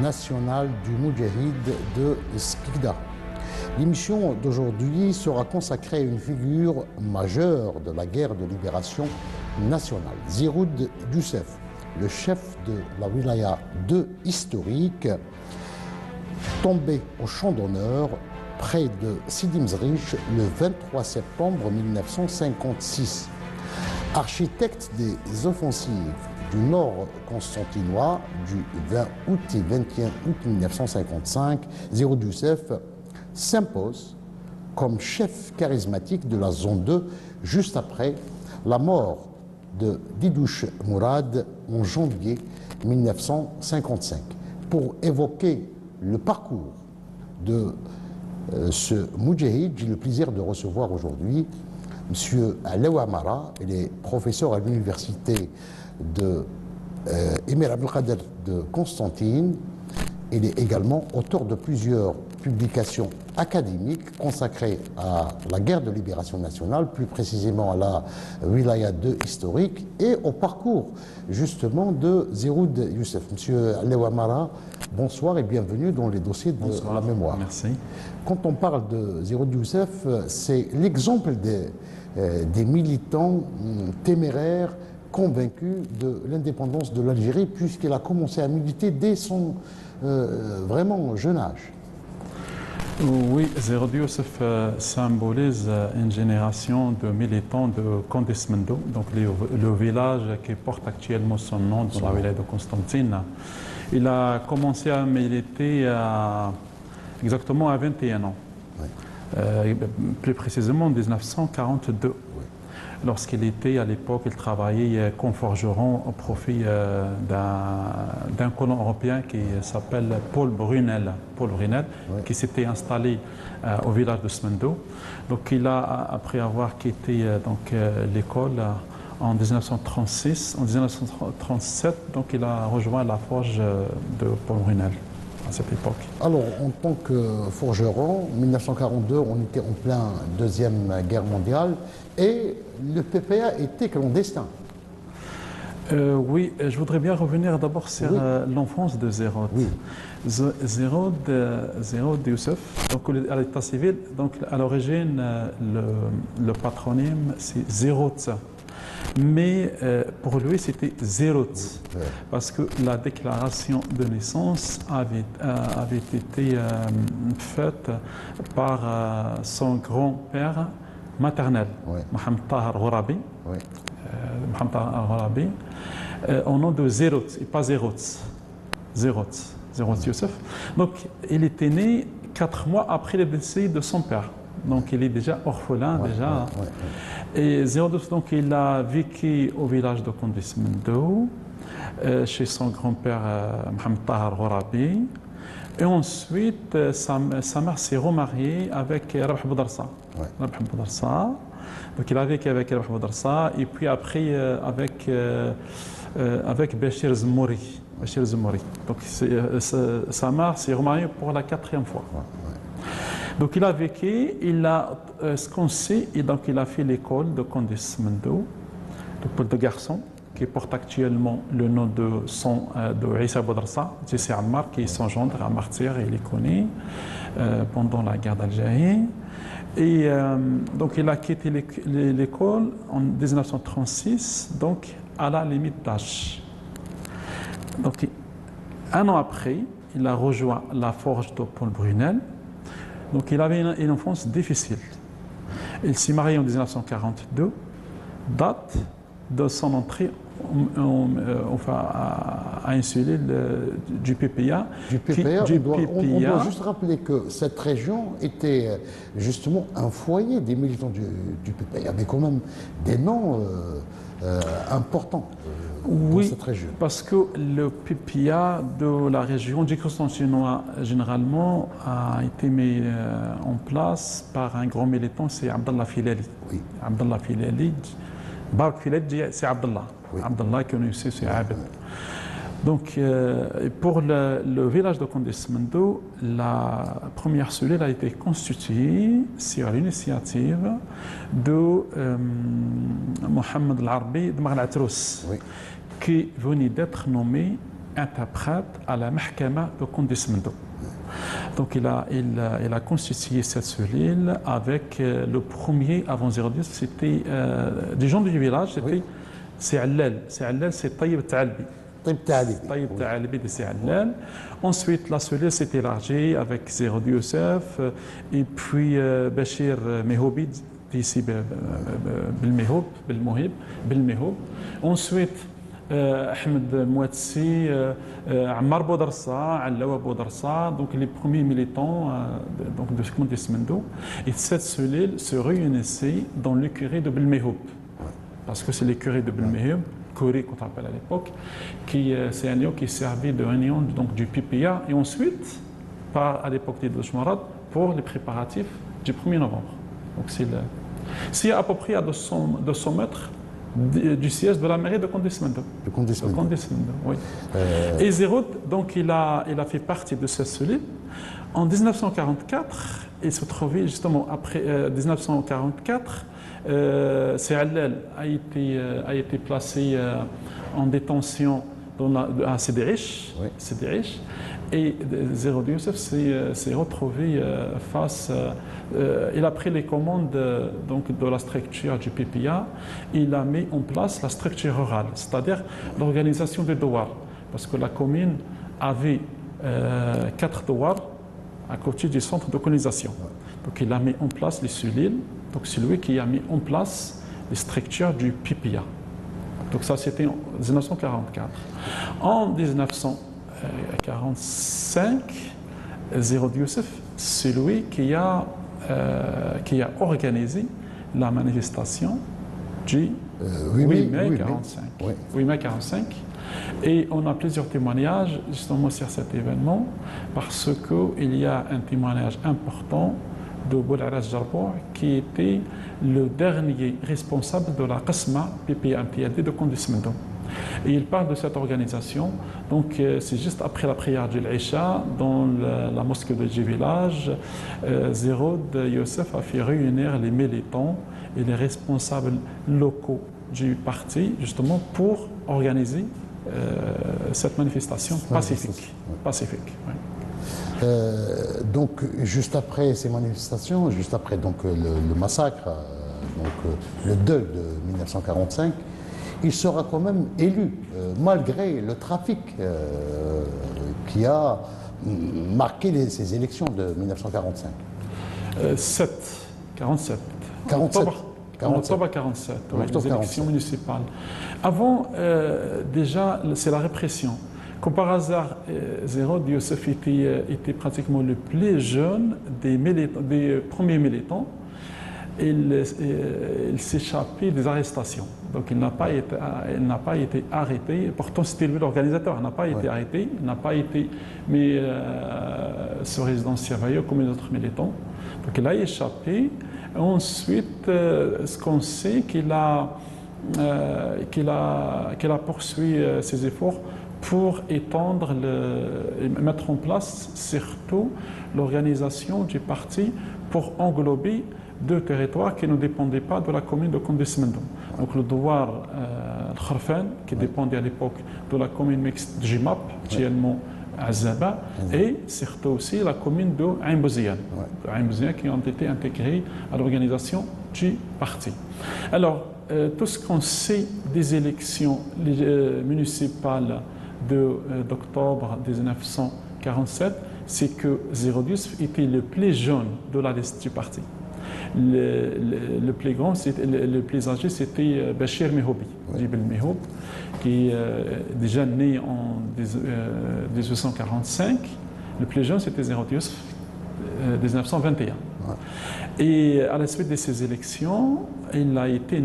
national du Moudjahid de Skikda. L'émission d'aujourd'hui sera consacrée à une figure majeure de la guerre de libération nationale, Zeroud Youssef, le chef de la wilaya 2 historique, tombé au champ d'honneur près de Sidi Mzrich le 23 septembre 1956. Architecte des offensives du nord constantinois du 20 août et 21 août 1955, Zeroud Youssef s'impose comme chef charismatique de la zone 2 juste après la mort de Didouche Mourad en janvier 1955. Pour évoquer le parcours de ce Moudjahid, j'ai le plaisir de recevoir aujourd'hui M. Lewa Mara. Il est professeur à l'université de Emir Abdelkader de Constantine. Il est également auteur de plusieurs publications académiques consacrées à la guerre de libération nationale, plus précisément à la wilaya 2 historique et au parcours justement de Zeroud Youssef. Monsieur Lewa Mara, bonsoir et bienvenue dans les dossiers de la mémoire. Merci. Quand on parle de Zeroud Youssef, c'est l'exemple des militants téméraires convaincus de l'indépendance de l'Algérie, puisqu'il a commencé à militer dès son vraiment jeune âge. Oui, Zeroud Youssef symbolise une génération de militants de Condesmendo, donc le village qui porte actuellement son nom dans la wilaya de Constantine. Il a commencé à militer exactement à 21 ans, oui. Plus précisément en 1942. Oui. Lorsqu'il était à l'époque, il travaillait comme forgeron au profit d'un colon européen qui s'appelle Paul Brunel, oui. Qui s'était installé au village de Smendo. Donc il a, après avoir quitté l'école en 1936, en 1937, donc il a rejoint la forge de Paul Brunel à cette époque. Alors, en tant que forgeron, en 1942, on était en plein Deuxième Guerre mondiale et le PPA était clandestin. Oui, je voudrais bien revenir d'abord sur l'enfance de Zeroud. Oui. Zeroud Youssef, donc à l'état civil, donc à l'origine, le patronyme c'est Zeroud. Mais pour lui, c'était Zeroud, parce que la déclaration de naissance avait été faite par son grand-père maternel, Mohamed Tahar Ghorabi, au nom de Zeroud, et pas Zeroud Youssef. Donc, il était né 4 mois après le décès de son père. Donc il est déjà orphelin. Et Zeroud, donc il a vécu au village de Condesmendo, chez son grand-père Mohamed Tahar Ghorabi. Et ensuite, sa mère s'est remariée avec Rabah Boudarsa. Donc il a vécu avec Rabah Boudarsa et puis après avec Bachir Zmouri. Donc sa mère s'est remariée pour la 4e fois. Donc il a vécu, il a ce qu'on sait, et donc il a fait l'école de Condesmendo, l'école de garçons, qui porte actuellement le nom de Issa Boudarsa, Issa Ammar, qui est son gendre, un martyr, il est connu pendant la guerre d'Algérie. Et donc il a quitté l'école en 1936, donc à la limite d'âge. Donc 1 an après, il a rejoint la forge de Paul Brunel. Donc il avait une enfance difficile. Il s'est marié en 1942, date de son entrée à une cellule du PPA. On doit juste rappeler que cette région était justement un foyer des militants du PPA. Il y avait quand même des noms importants. Oui, cette région. Parce que le PPA de la région du Constantinois, généralement, a été mis en place par un grand militant, c'est Abdallah Filali. Oui. Abdallah Filali, Barak Filali, c'est Abdallah. Oui. Abdallah, connu aussi, c'est Abed. Donc, pour le village de Condesmendo, la première cellule a été constituée sur l'initiative de Mohamed Al-Arbi de Marl Atrous, qui venait d'être nommé interprète à la Mahkama de Condesmendo. Donc il a constitué cette cellule avec le premier avant 010, c'était des gens du village, c'était Si'allal. Si'allal, c'est Tayyib Ta'albi. Tayyib Ta'albi de Si'allal. Ensuite, la cellule s'est élargie avec Zerod Youssef et puis Bachir Mehoubi, ici Belmehoub. Ensuite, Ahmed Mouatsi, Ammar Boudarsa, Allawa Boudarsa, donc les premiers militants donc de Condesmendo. Et cette cellule se réunissait dans l'écurie de Belmehoub. Parce que c'est l'écurie de Belmehoub, Kouri qu'on appelle à l'époque, c'est un lieu qui servait de réunion donc, du PPA et ensuite, à l'époque des Douchmarad, pour les préparatifs du 1er novembre. Donc c'est à peu près à 200 mètres du siège de la mairie de Condesmendo. De Condesmendo, oui. Et Zerod, donc il a fait partie de cette cellule. En 1944, il se trouvait justement après 1944, Si'allal a été placé en détention à Sédérich, et Zerod Youssef s'est retrouvé il a pris les commandes donc, de la structure du PPA, il a mis en place la structure rurale, c'est-à-dire l'organisation des douars, parce que la commune avait 4 douars à côté du centre de colonisation. Donc il a mis en place les cellules, donc c'est lui qui a mis en place les structures du PPA. Donc ça c'était en 1944. En 1945, Zerod Youssef, c'est lui qui a organisé la manifestation du 8 mai 1945. 8 mai 1945. Et on a plusieurs témoignages justement sur cet événement parce qu'il y a un témoignage important de Boularas Jarbour qui était le dernier responsable de la Qasma PPA-MTLD de Condesmendo. Et il parle de cette organisation, donc c'est juste après la prière de l'Isha dans la mosquée de Village, Zerod Youssef a fait réunir les militants et les responsables locaux du parti justement pour organiser cette manifestation pacifique. Donc juste après ces manifestations, juste après donc, le massacre, le deuil de 1945, il sera quand même élu, malgré le trafic qui a marqué ces élections de 1945. 47. En octobre 1947, les élections municipales. Avant, déjà, c'est la répression. Comme par hasard, Zerod Youssef était pratiquement le plus jeune des premiers militants. Il s'échappait des arrestations. Donc il n'a pas été arrêté. Pourtant, c'était lui l'organisateur. Il n'a pas été arrêté. Il n'a pas été mis sous résidence surveillée comme les autres militants. Donc il a échappé. Ensuite, ce qu'on sait, qu'il a poursuivi ses efforts pour étendre et mettre en place surtout l'organisation du parti pour englober 2 territoires qui ne dépendaient pas de la commune de Condesmendo. Donc le douar Kharfan, qui dépendait à l'époque de la commune mixte de Jimap, actuellement Azaba, et surtout aussi la commune de Ain Bouziane, qui ont été intégrés à l'organisation du parti. Alors, tout ce qu'on sait des élections municipales d'octobre 1947, c'est que Zerod Youssef était le plus jeune de la liste du parti. Le plus grand, le plus âgé, c'était Bachir Mehoubi, qui est déjà né en 1845. Le plus jeune, c'était Zerod Youssef, 1921. Et à la suite de ces élections, il a été élu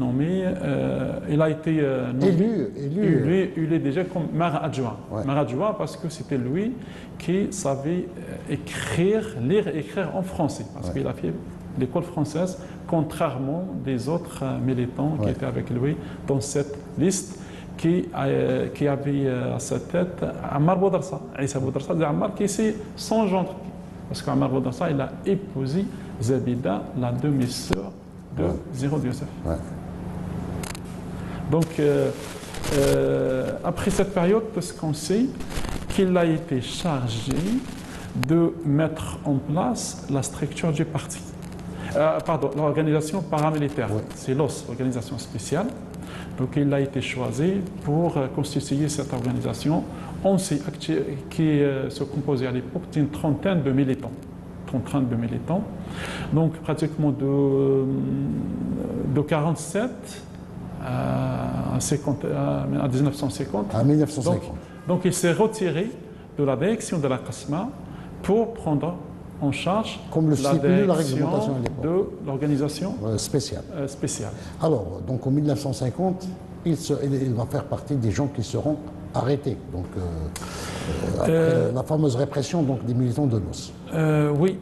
déjà comme maire adjoint. Maire adjoint parce que c'était lui qui savait lire et écrire en français. Parce qu'il a fait l'école française, contrairement des autres militants qui étaient avec lui dans cette liste, qui avait à sa tête Ammar Boudarsa, Issa Boudarsa, Ammar qui c'est son gendre. Parce qu'Ammar Boudarsa, il a épousé Zabida, la demi-sœur de Zerod Youssef. Donc, Après cette période, ce qu'on sait, qu'il a été chargé de mettre en place la structure du parti. Pardon, l'organisation paramilitaire. Oui. C'est l'OS, organisation spéciale. Donc il a été choisi pour constituer cette organisation. On sait qui se composait à l'époque d'une trentaine de militants. Donc pratiquement de 47 à 1950. À 1950. Donc il s'est retiré de la direction de la CASMA pour prendre en charge Comme le la stipule la direction réglementation à l'époque. de l'organisation Spécial. spéciale. Alors, donc en 1950, il va faire partie des gens qui seront arrêtés. Donc, après la fameuse répression donc, des militants de l'OS. Oui,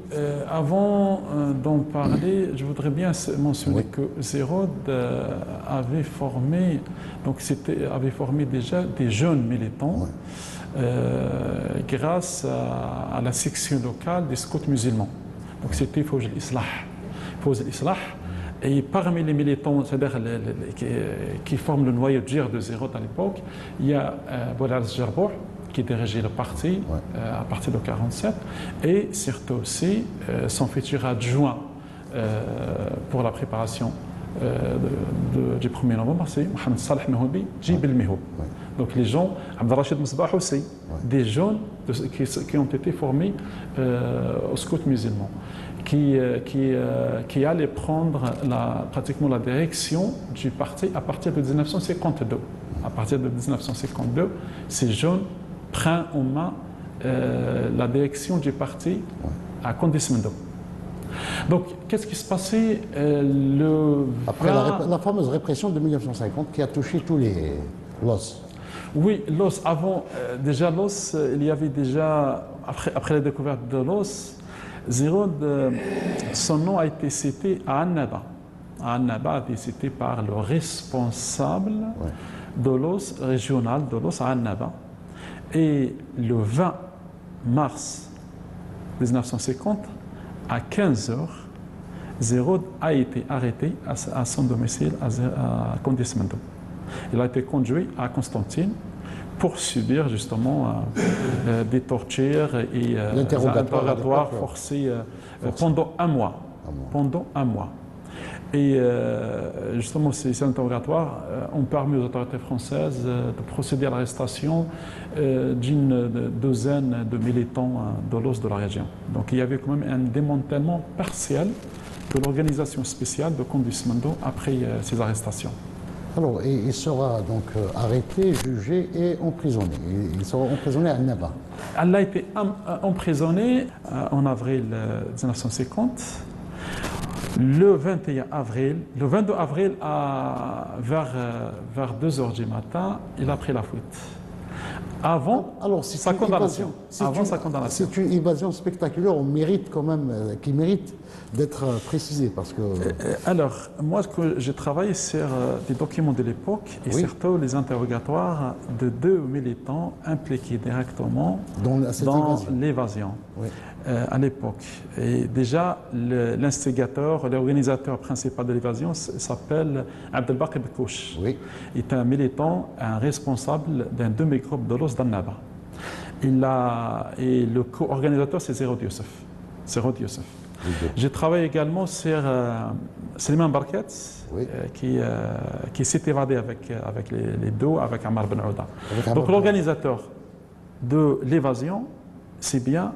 avant d'en parler, je voudrais bien mentionner Oui. que Zérod avait formé déjà des jeunes militants. Oui. Grâce à la section locale des scouts musulmans. Donc c'était Fawj al-Islah. Et parmi les militants, c'est-à-dire qui forment le noyau dur de Zérod à l'époque, il y a Boulal Jarbour qui dirigeait le parti à partir de 1947 et surtout aussi son futur adjoint pour la préparation du 1er novembre, c'est Mohamed Saleh Mehoubi, Jib El-Mehoub. Donc les gens, Abdelrachid Msbah aussi, des jeunes qui ont été formés au scout musulman, qui allaient prendre pratiquement la direction du parti à partir de 1952. À partir de 1952, ces jeunes prennent en main la direction du parti à Condesmendo. Donc, qu'est-ce qui se passait Après la fameuse répression de 1950 qui a touché tous les LOS. Oui, l'os, avant, déjà l'os, il y avait déjà, après la découverte de l'os, Zérod, son nom a été cité à Annaba. Annaba a été cité par le responsable de l'os régional de l'os à Annaba. Et le 20 mars 1950, à 15h, Zérod a été arrêté à son domicile à Condesmendo. Il a été conduit à Constantine pour subir justement des tortures et des interrogatoires forcés pendant un mois. Et justement, ces interrogatoires ont permis aux autorités françaises de procéder à l'arrestation d'une douzaine de militants de l'OS de la région. Donc il y avait quand même un démantèlement partiel de l'organisation spéciale de Condesmendo après ces arrestations. Alors, il sera donc arrêté, jugé et emprisonné. Il sera emprisonné à Annaba. Elle a été emprisonnée en avril 1950. Le 21 avril, le 22 avril, vers 2h du matin, il a pris la fuite. Avant sa condamnation. C'est une évasion spectaculaire, qui mérite d'être précisée parce que... Alors, moi, j'ai travaillé sur des documents de l'époque et surtout les interrogatoires de deux militants impliqués directement dans l'évasion. Oui. À l'époque. Et déjà, l'instigateur, l'organisateur principal de l'évasion s'appelle Abdelbaki Bekouch. Oui. Il est un militant, un responsable d'un demi-groupe de l'OS d'Annaba. Et le co-organisateur, c'est Zérod Youssef. J'ai travaillé également sur Slimane Barket, qui s'est évadé avec les deux, avec Ammar Ben Ouda. Donc l'organisateur de l'évasion, c'est bien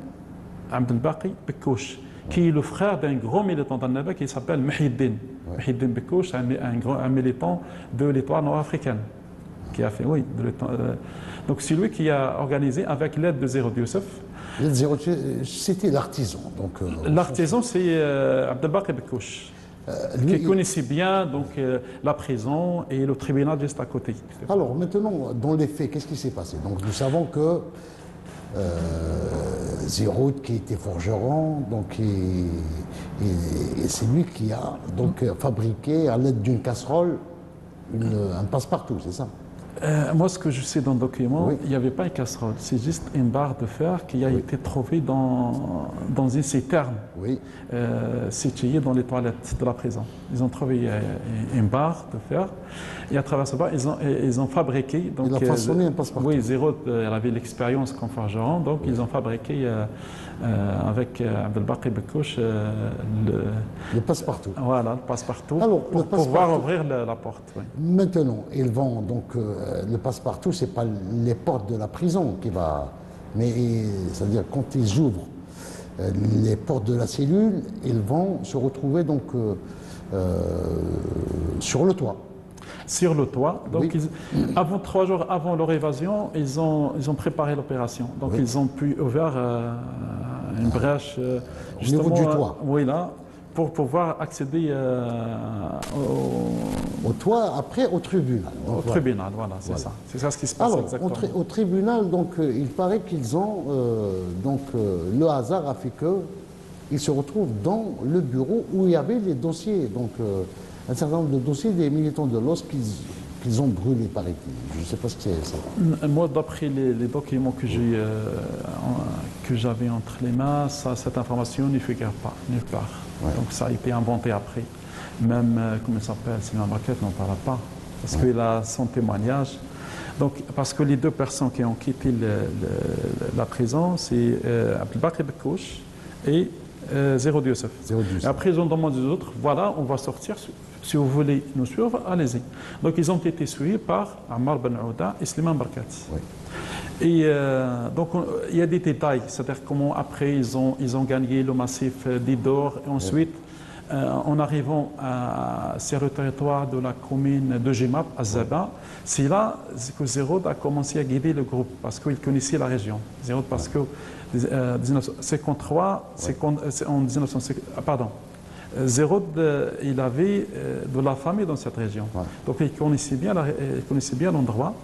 Abdelbaki Bekouch, qui est le frère d'un grand militant d'Annaba qui s'appelle Mehyiddin. Mehyiddin Bekouch, un militant de l'étoile nord-africaine. Qui a fait, donc c'est lui qui a organisé avec l'aide de Zérod Youssef. C'était l'artisan. L'artisan, c'est Abdelbaki Bekouch, qui connaissait bien la prison et le tribunal juste à côté. Alors maintenant, dans les faits, qu'est-ce qui s'est passé? Donc nous savons que Zérod, qui était forgeron, et c'est lui qui a fabriqué à l'aide d'une casserole un passe-partout, c'est ça? Moi, ce que je sais dans le document, il n'y avait pas une casserole, c'est juste une barre de fer qui a été trouvée dans dans une citerne Oui. située dans les toilettes de la prison. Ils ont trouvé une barre de fer et à travers ce barre, ils ont fabriqué. Donc, Il a façonné un passe-partout. Oui, Zéro elle avait l'expérience comme forgeron, donc ils ont fabriqué avec Abdelbaki Bekouch Le passe-partout. voilà, le passe-partout Alors, pour pouvoir ouvrir la porte. Oui. Maintenant, ils vont donc le passe-partout, c'est pas les portes de la prison qui va, mais c'est-à-dire quand ils ouvrent les portes de la cellule, ils vont se retrouver donc sur le toit. Sur le toit. Donc, Oui. avant 3 jours avant leur évasion, ils ont préparé l'opération. Donc, Oui. ils ont pu ouvrir une brèche Au niveau du toit. oui, là, pour pouvoir accéder Au toit, après au tribunal. Donc, au voilà. tribunal. Voilà, c'est ça. C'est ça ce qui se passe Alors, exactement. au tribunal, donc, il paraît qu'ils ont, le hasard a fait qu'ils se retrouvent dans le bureau où il y avait les dossiers, donc un certain nombre de dossiers des militants de l'OS qu'ils ont brûlés, paraît-il. Je ne sais pas ce que c'est ça. Moi, d'après les documents que j'avais entre les mains, cette information n'y figure pas, nulle part. Ouais. Donc ça a été inventé après. Même, comment il s'appelle, Sylvain Braquette n'en parle pas, parce qu'il a son témoignage. Donc, parce que les 2 personnes qui ont quitté la prison, c'est Abdelbaki Bekouch et Zéro Youssef. Et après, ils ont demandé aux autres, voilà, on va sortir, si vous voulez nous suivre, allez-y. Donc, ils ont été suivis par Ammar Ben Ouda et Slimane Barkat. Oui. Et donc, il y a des détails, c'est-à-dire comment après, ils ont gagné le massif d'Idor, et ensuite, en arrivant sur le territoire de la commune de Jemab, à Zaba, c'est là que Zéro a commencé à guider le groupe, parce qu'il connaissait la région. Zéro, parce que 1953, en 1950, pardon, Zéro, il avait de la famille dans cette région. Ouais. Donc il connaissait bien l'endroit.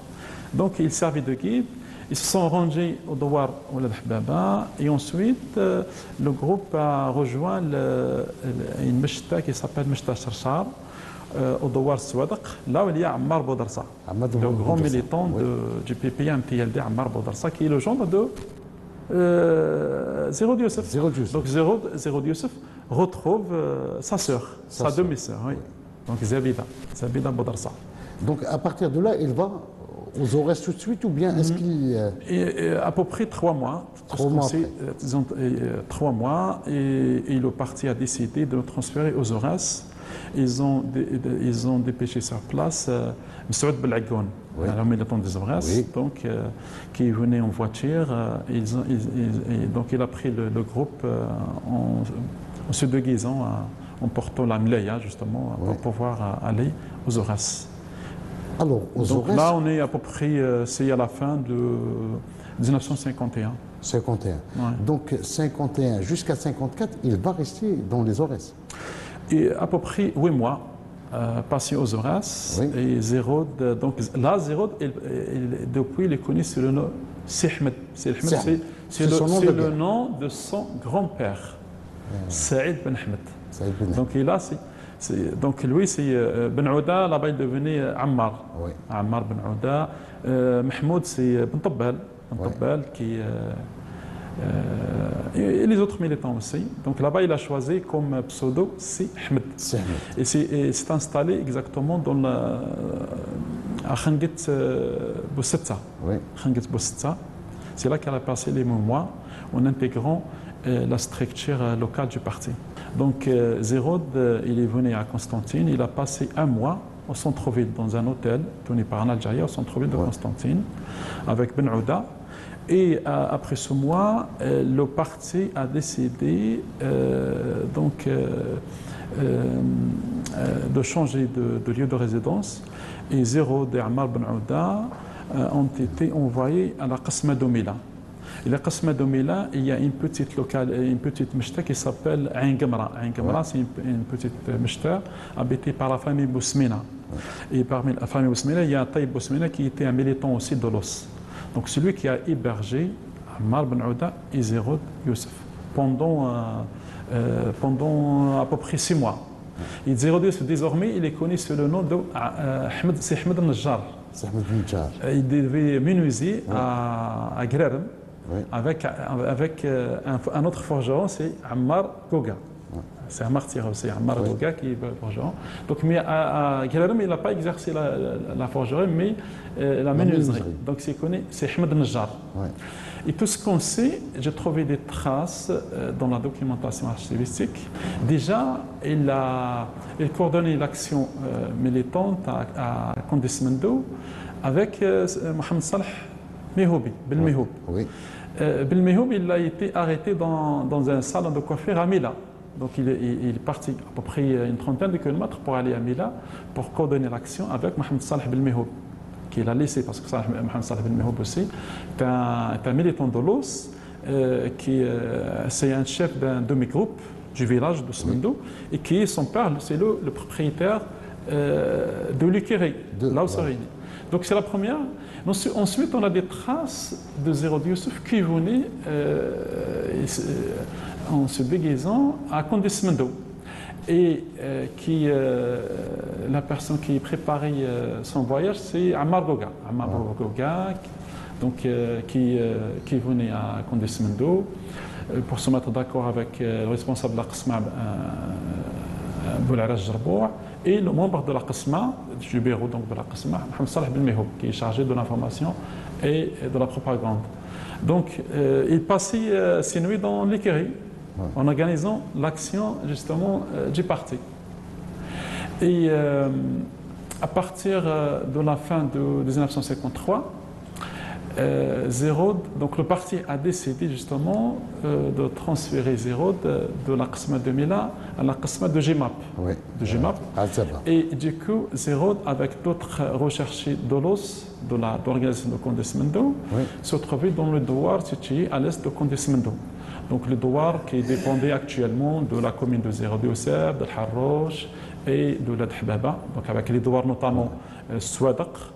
Donc il servait de guide. Ils se sont rangés au Douar Oulad Hbaba et ensuite le groupe a rejoint une mechta qui s'appelle Mechta Charchar au Douar Swadaq, là où il y a Ammar Boudarsa, le grand militant du PPI MTLD Ammar Boudarsa, qui est le gendre de Zéro Youssef. Donc Zéro Youssef retrouve sa sœur, sa demi-sœur, oui. Donc Zabida Boudarsa. Donc à partir de là, il va aux Aurès tout de suite ou bien est-ce qu'il... À peu près 3 mois. 3 mois après. 3 mois et le parti a décidé de le transférer aux Aurès. Ils ont dépêché sur place Msoud Belhagoun, un militant des Aurès, donc, qui venait en voiture. Donc il a pris le groupe en se déguisant, en portant la mlaya justement, pour pouvoir aller aux Aurès. Alors, donc là, on est à peu près, c'est à la fin de 1951. 51. Ouais. Donc 51 jusqu'à 54, il va rester dans les Aurès. Et à peu près 8 mois passés aux Aurès. Oui. Et Zérod, donc là, Zérod, depuis, il est connu sous le nom Sihmed. C'est le nom de son grand-père, Saïd Ben Ahmed. Donc il a... Donc lui, c'est Ben Ouda, là-bas il devenait Ammar. Oui. Ammar Ben Ouda. Mahmoud, c'est Ben Tabbal, qui... et les autres militants aussi. Donc là-bas, il a choisi comme pseudo, c'est Ahmed. Et c'est installé exactement dans à Khanguet Boussetta. Oui. Khanguet Boussetta. C'est là qu'elle a passé les mois en intégrant la structure locale du parti. Donc Zérod, il est venu à Constantine, il a passé 1 mois au centre-ville, dans un hôtel tenu par un Algérien au centre-ville de Constantine, avec Ben Ouda. Et après ce mois, le parti a décidé de changer de lieu de résidence. Et Zérod et Ammar Ben Ouda ont été envoyés à la Qasma Domila. Et la Qasma Domila, il y a une petite mechta qui s'appelle Ain Gamra. Ain Gamra, c'est une petite mechta habitée par la famille Bousmina. Et parmi la famille Bousmina, il y a Taïb Bousmina qui était un militant aussi de l'OS. Donc celui qui a hébergé Ammar Ben Ouda et Zérod Youssef pendant à peu près 6 mois. Et Zérod Youssef, désormais, il est connu sous le nom de Ahmed Najjar. Il devait menuisier à Grerem. Oui. avec un autre forgeron, c'est Ammar Goga. C'est Ammar Tira aussi, Ammar Goga qui est forgeron. Donc, mais à Guélarem, il n'a pas exercé la forgerie, mais la menuiserie. Donc, c'est Ahmed Najjar. Oui. Et tout ce qu'on sait, j'ai trouvé des traces dans la documentation archivistique. Déjà, il coordonnait l'action militante à Condesmendo avec Mohamed Salah Mehoubi, Belmehoubi. Oui. Belmehoubi, il a été arrêté dans un salon de coiffure à Mila. Donc il est parti à peu près une trentaine de kilomètres pour aller à Mila pour coordonner l'action avec Mohamed Salah Belmehoubi, qu'il a laissé, parce que Mohamed Salah Belmehoubi aussi est un militant de l'OS, c'est un chef d'un demi-groupe du village de Smendo, et qui, son père, c'est le propriétaire de l'Ukiri, là où c'est. Donc c'est la première. Ensuite, on a des traces de Zerod Youssef qui venait en se déguisant à Condesmendo. Et la personne qui préparait son voyage, c'est Ammar Goga. Ammar Goga, donc, qui venait à Condesmendo pour se mettre d'accord avec le responsable de la Qasma, Boularaj Jarboua, et le membre de la Qasma, du bureau donc de la Qasma, Mohamed Salah Belmehoubi, qui est chargé de l'information et de la propagande. Donc, il passait ses nuits dans l'Ikeri, en organisant l'action justement du parti. Et à partir de la fin de 1953, Zerod, donc le parti a décidé justement de transférer Zerod de la Qasma de Mila à la Qasma de Jemap. Oui. De Jemap. Et du coup, Zerod, avec d'autres recherchés de l'OS, de l'organisation de Condesmendo, se trouvait dans le douar situé à l'est de Condesmendo. Donc le douar qui dépendait actuellement de la commune de Zerod Youssef, de Harrouch et de l'Adhbaba, donc avec les douars notamment Souadaq,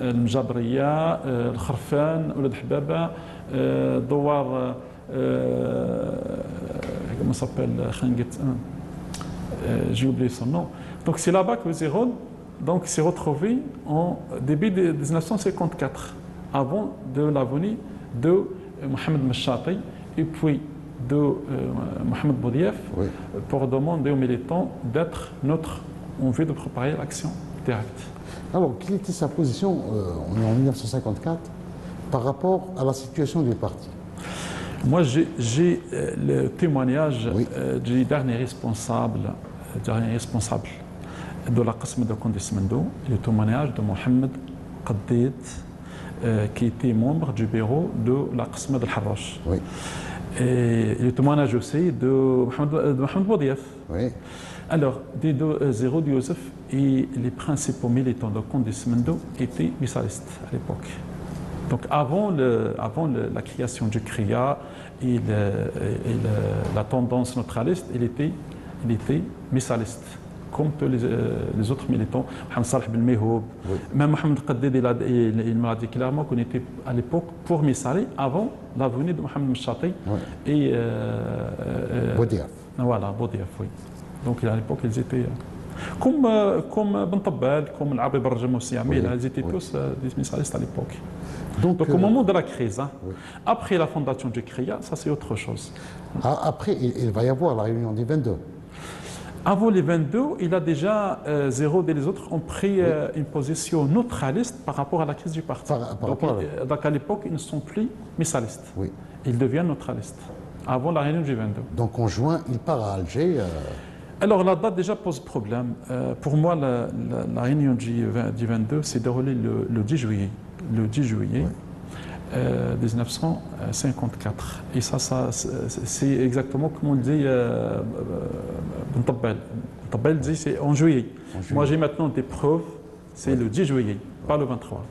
المجابرية الخرفان ولاد حبابة دوار comment s'appelle j'ai oublié son nom. Donc c'est là-bas que Zerod s'est retrouvé en début de 1954, avant de la venue de Mohamed Machati et puis de Mohamed Boudiaf, pour demander aux militants d'être neutres en vue de préparer l'action directe. Alors, quelle était sa position en 1954 par rapport à la situation du parti? Moi, j'ai le témoignage du dernier responsable de la Qasma de Condesmendo, le témoignage de Mohamed Qaddid, qui était membre du bureau de la Qasma de Harrouch. Oui. Et le témoignage aussi de Mohamed Boudiaf. Oui. Alors, Zerod Youssef et les principaux militants de Condesmendo étaient missalistes à l'époque. Donc, avant la création du CRIA et la tendance neutraliste, il était missaliste, comme tous les autres militants. Mohamed Salah Belmehoubi, même Mohamed Qaddid, il m'a dit clairement qu'on était à l'époque pour Missali avant la venue de Mohamed Machati et Boudiaf. Voilà, Boudiaf, oui. Donc à l'époque, ils étaient comme Ben Tabbal, comme l'Abib Rajam aussi, ils étaient tous des missalistes à l'époque. Donc au moment de la crise, après la fondation du CRIA, ça c'est autre chose. Après, il va y avoir la réunion des 22. Avant les 22, il a déjà Zerod et les autres ont pris une position neutraliste par rapport à la crise du parti. Donc à l'époque, ils ne sont plus missalistes. Oui. Ils deviennent neutralistes avant la réunion du 22. Donc en juin, il part à Alger. Alors la date déjà pose problème. Pour moi, la réunion du 22 s'est déroulée le 10 juillet. Le 10 juillet 1954. Et ça c'est exactement comme on dit Ben Tabbal. Ben Tabbal dit c'est en juillet. Moi j'ai maintenant des preuves, c'est le 10 juillet, pas le 23.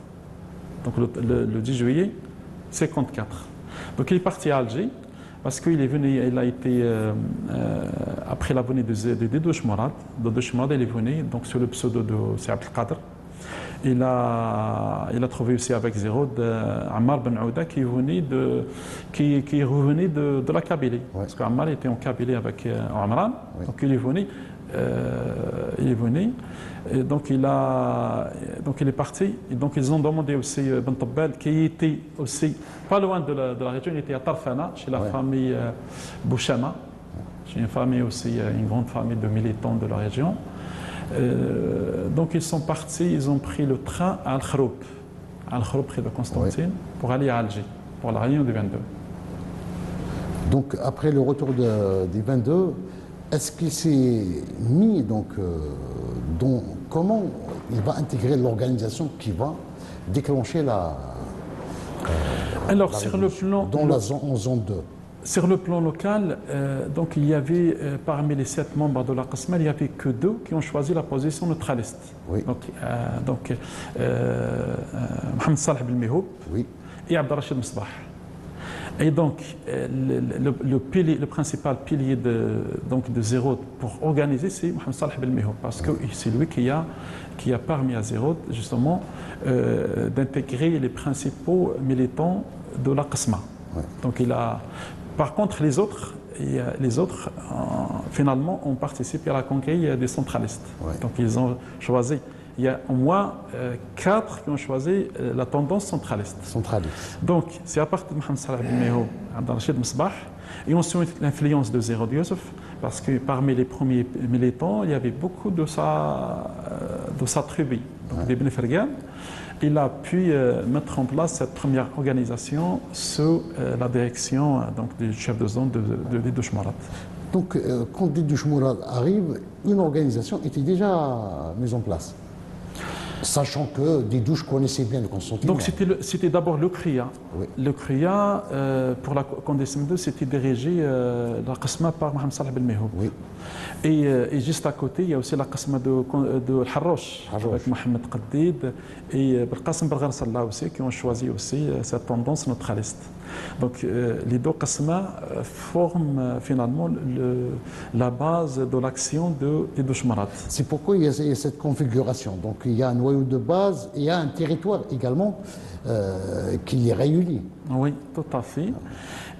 Donc le 10 juillet 54. Donc il est parti à Alger. Parce qu'il est venu, il a été, après la venue de Douche Mourad, il est venu donc, sur le pseudo de Abdelkader. Il a trouvé aussi avec Zéroud Ammar Ben Ouda qui est revenu de la Kabylie. Parce qu'Ammar était en Kabylie avec Omran, donc il est venu. Et donc il est parti. Et donc ils ont demandé aussi Ben Tabbal, qui était aussi pas loin de la région, il était à Tarfana, chez la famille Bouchama. J'ai une famille aussi, une grande famille de militants de la région. Donc ils sont partis, ils ont pris le train à Al-Khroub, près de Constantine, pour aller à Alger, pour la réunion du 22. Donc après le retour du 22, est-ce qu'il s'est mis comment il va intégrer l'organisation qui va déclencher Alors sur le plan en zone 2? Sur le plan local, donc il y avait parmi les 7 membres de la Qasma, il n'y avait que 2 qui ont choisi la position neutraliste. Donc Mohamed Saleh Belmehoub et Abdelrachid Msbah. Et donc le principal pilier de Zéroud pour organiser, c'est Mohamed Saleh Belmehoub, parce que c'est lui qui a permis à Zéroud justement d'intégrer les principaux militants de la Qasma. Donc par contre, les autres finalement ont participé à la conquête des centralistes. Donc ils ont choisi. Il y a au moins 4 qui ont choisi la tendance centraliste. Donc c'est à partir de Mohamed Saleh Belmehoub, Abdelrachid Msbah, et ensuite l'influence de Zéroud Youssef, parce que parmi les premiers militants, il y avait beaucoup de sa tribu, donc des Ben Fergan. Il a pu mettre en place cette première organisation sous la direction du chef de zone de Didouche Mourad. Donc, quand Didouche Mourad arrive, une organisation était déjà mise en place, sachant que Didouche connaissait bien le Constantine. Donc, c'était d'abord le CRIA. Le CRIA, pour la Condescend 2, c'était dirigé la Qasma par Mohamed Saleh Belmehoub. Et juste à côté, il y a aussi la Qasma de Harroch, avec Mohamed Qaddid et Belqasem Belghar Sallah aussi, qui ont choisi aussi cette tendance neutraliste. Donc les 2 Qasma forment finalement la base de l'action de Didouche Mourad. C'est pourquoi il y a cette configuration. Donc il y a un noyau de base et il y a un territoire également qui les réunit. Oui, tout à fait.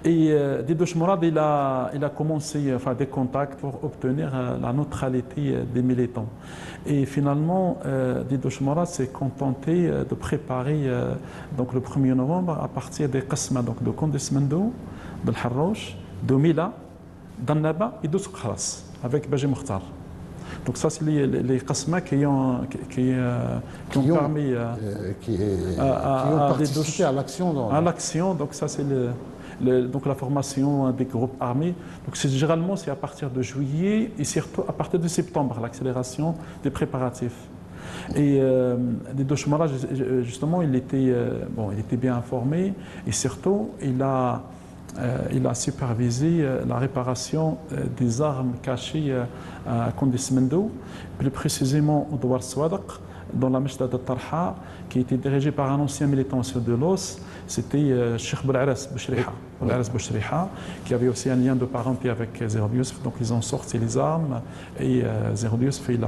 Et Didouche Mourad, il a commencé des contacts pour obtenir la neutralité des militants. Et finalement, Didouche Mourad s'est contenté de préparer donc le 1er novembre à partir des Qasma, donc de Condesmendo, de Harroch, de Mila, d'Annaba et de Soukharas, avec Baji Mokhtar. Donc ça, c'est les Qasma qui ont permis participé à l'action. À l'action, donc ça c'est donc la formation des groupes armés. Donc généralement c'est à partir de juillet et surtout à partir de septembre, l'accélération des préparatifs. Et Didouche Mourad, justement, il était bien informé et surtout il a supervisé la réparation des armes cachées à Condesmendo, plus précisément au Douar Swadaq, dans la Mechda de Tarha, qui était dirigée par un ancien militant de l'OS, c'était Cheikh Boul'aras Bouchriha, qui avait aussi un lien de parenté avec Zéroud Youssef. Donc ils ont sorti les armes et Zéroud Youssef, il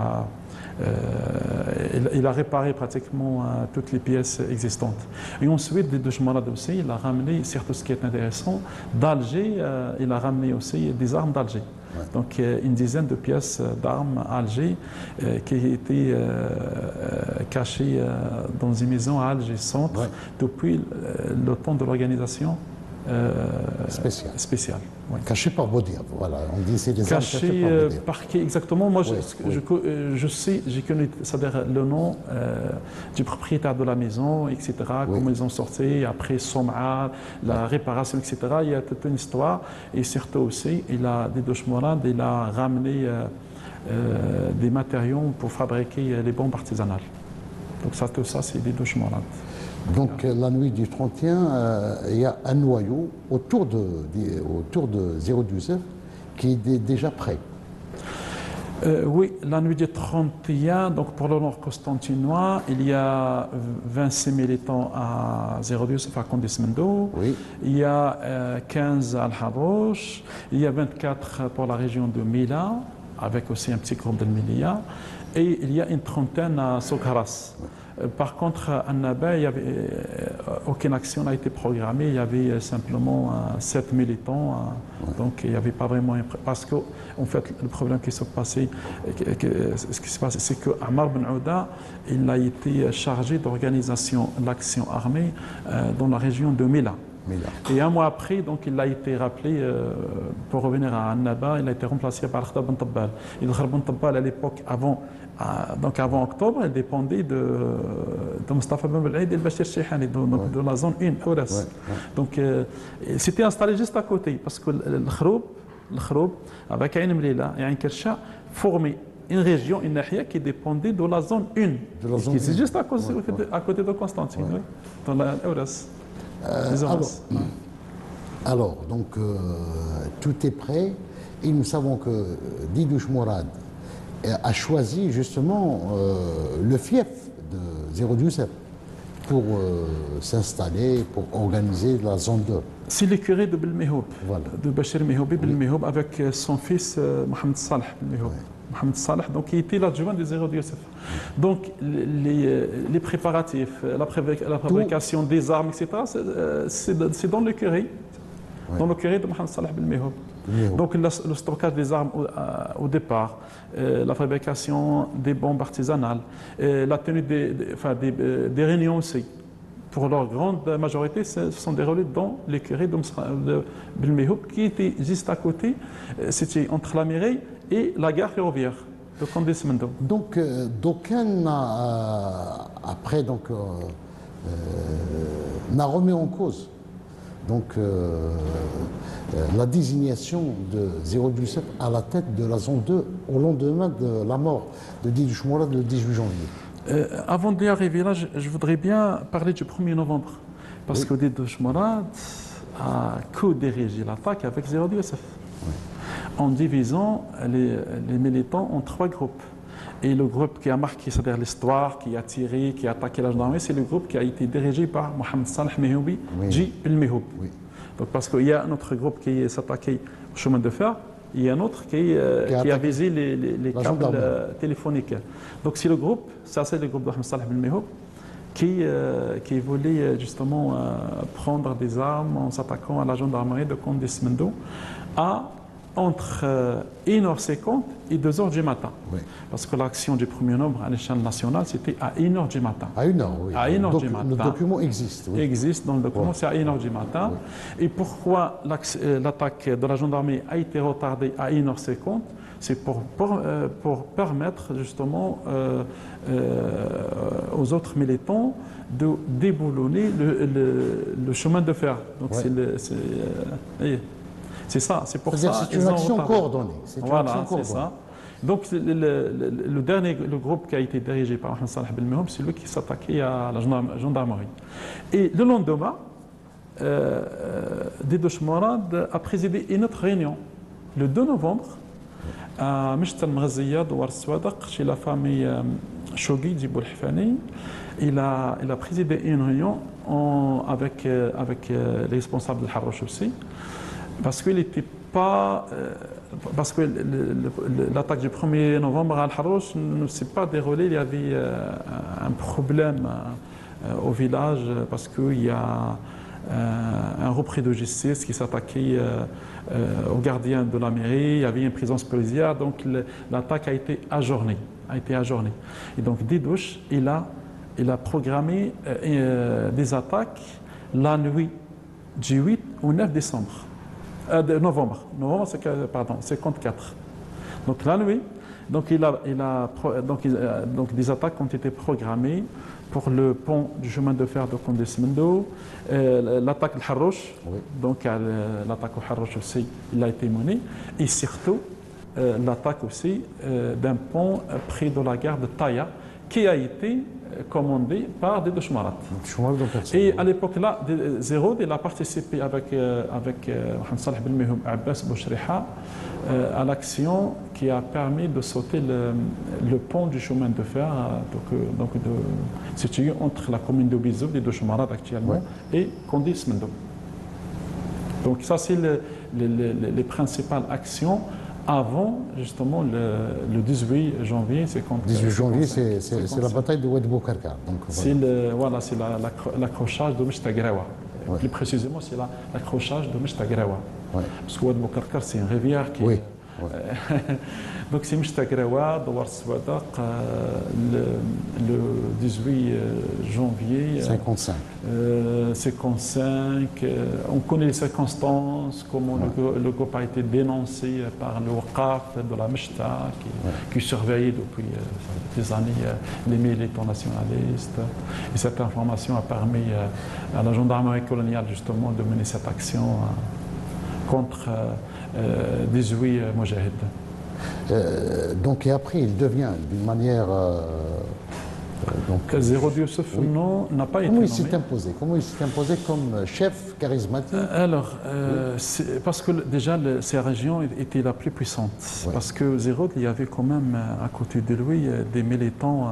a réparé pratiquement toutes les pièces existantes. Et ensuite, Didouche Mourad aussi, il a ramené, surtout ce qui est intéressant, d'Alger, il a ramené aussi des armes d'Alger. Donc une dizaine de pièces d'armes à Alger qui étaient cachées dans une maison à Alger Centre depuis le temps de l'organisation spéciale. Caché par Boudiab, voilà, on dit c'est des armes cachées par Boudiab. Par qui exactement? Moi, je sais, j'ai connu le nom du propriétaire de la maison, etc., comment ils ont sorti, après Som'a, la réparation, etc. Il y a toute une histoire, et surtout aussi, Didouche Mourad, il a ramené des matériaux pour fabriquer les bombes artisanales. Donc ça, tout ça, c'est Didouche Mourad. Donc la nuit du 31, il y a un noyau autour de Zéroud Youssef qui est déjà prêt. Oui, la nuit du 31, donc pour le nord constantinois, il y a 26 militants à Zéroud Youssef, à Condesmendo. Il y a 15 à Al-Harroch. Il y a 24 pour la région de Mila, avec aussi un petit groupe de Milia. Et il y a une trentaine à Sokharas. Par contre, à Naba, il y avait, aucune action n'a été programmée. Il y avait simplement 7 militants. Donc, il n'y avait pas vraiment... Parce que, en fait, le problème qui s'est passé, c'est que Ammar Ben Ouda, il a été chargé d'organisation de l'action armée dans la région de Mila. Et un mois après, donc, il a été rappelé pour revenir à Annaba. Il a été remplacé par Khatab Ben Tabbal. Et le Khatab Ben Tabbal, à l'époque, avant octobre, il dépendait de Mustafa Ben Bel'aid et de Bachir Chihani, de la zone 1, Ouras. Donc, c'était installé juste à côté, parce que le Khroub, avec Ain Mlila et Ain Kersha, formait une région, une nahia qui dépendait de la zone 1, qui est juste à côté de Constantine, dans la Ouras. Alors, donc, tout est prêt et nous savons que Didouche Mourad a choisi justement le fief de Zéro Youssef pour s'installer, pour organiser la zone 2. C'est le curé de Belmehoub, de Bachir Mehoubi Belmehoub, avec son fils Mohamed Saleh Belmehoub. Mohamed Saleh, donc qui était l'adjoint de Zéro Youssef. Donc les préparatifs, la fabrication des armes, etc., c'est dans le curé, dans le curé de Mohamed Saleh Belmehoub. Donc le stockage des armes au départ, la fabrication des bombes artisanales, la tenue des réunions aussi. Pour leur grande majorité, se sont déroulées dans l'écurie de Belmehoub, qui était juste à côté, c'était entre la mairie et la gare ferroviaire de Condé-Semendo. Donc, d'aucun après n'a remis en cause la désignation de Zéro Youssef à la tête de la zone 2 au lendemain de la mort de Didouche Mourad le 18 janvier. Avant d'y arriver là, je voudrais bien parler du 1er novembre. Parce que Didouche Mourad a co-dirigé l'attaque avec Zéro Youssef. En divisant les militants en 3 groupes. Et le groupe qui a marqué, c'est-à-dire l'histoire, qui a tiré, qui a attaqué la gendarmerie, c'est le groupe qui a été dirigé par Mohamed Saleh Mehoubi, J. Belmehoub. Donc parce qu'il y a un autre groupe qui s'est attaqué au chemin de fer, il y a un autre qui a visé les câbles téléphoniques. Donc c'est le groupe, ça c'est le groupe de Mohamed Saleh Belmehoub, qui voulait justement prendre des armes en s'attaquant à la gendarmerie de Condé-Semendo entre 1h50 et 2h du matin. Parce que l'action du 1er novembre à l'échelle nationale, c'était à 1h du matin. À 1h, oui. À 1h du matin. Le document existe. Il existe dans le document, c'est à 1h du matin. Et pourquoi l'attaque de la gendarmerie a été retardée à 1h50? C'est pour permettre justement aux autres militants de déboulonner le chemin de fer. Donc c'est ça, c'est pour ça. C'est une action coordonnée. Voilà, c'est ça. Donc le groupe qui a été dirigé par Mohamed Saleh Belmehoub, c'est lui qui s'attaquait à la gendarmerie. Et le lendemain, Didouche Mourad a présidé une autre réunion, le 2 novembre, à Mishtal Mghaziyad ou Arswadaq, chez la famille Chogui Djibou Hifani. Il a présidé une réunion avec les responsables de Harrouch aussi. Parce qu'il n'était pas. Parce que l'attaque du 1er novembre à Al-Harrouch ne s'est pas déroulée. Il y avait un problème au village parce qu'il y a un repris de justice qui s'attaquait aux gardiens de la mairie. Il y avait une présence policière. Donc l'attaque a été ajournée. Et donc Didouche, il a programmé des attaques la nuit du 8 au 9 décembre. De novembre, c'est 54. Donc la nuit, donc des attaques ont été programmées pour le pont du chemin de fer de Condé-Semendo, l'attaque de Harrouch, donc l'attaque au Harrouch aussi, il a été menée, et surtout l'attaque aussi d'un pont près de la gare de Taya, qui a été commandé par Didouche Mourad. Et à l'époque-là, Zéro, il a participé avec Mohamed Saleh Belmehoub et Abbas Bouchriha à l'action qui a permis de sauter le pont du chemin de fer situé entre la commune de Bizou, Didouche Mourad actuellement, et Condé-Semendo. Donc ça, c'est les principales actions avant justement le 18 janvier 50. 18 janvier, c'est la bataille de Oued Boukarkar. C'est l'accrochage de Meshtagrawa. Plus précisément, c'est l'accrochage de Meshtagrawa. Parce que Oued Boukarkar, c'est une rivière qui est. Donc c'est Meshtagrawa, Douar Swadaq, le 18 janvier 55. 55. On connaît les circonstances, comment le groupe a été dénoncé par le Waqaf de la Meshta, qui surveillait depuis des années les militants nationalistes. Et cette information a permis à la gendarmerie coloniale justement de mener cette action contre 18 Moujahid. Donc, et après, il devient d'une manière. Zérod Youssef, non, n'a pas été nommé. Comment il s'est imposé comme chef charismatique? Alors, parce que déjà, ces régions étaient la plus puissante. Parce que Zérod, il y avait quand même à côté de lui des militants,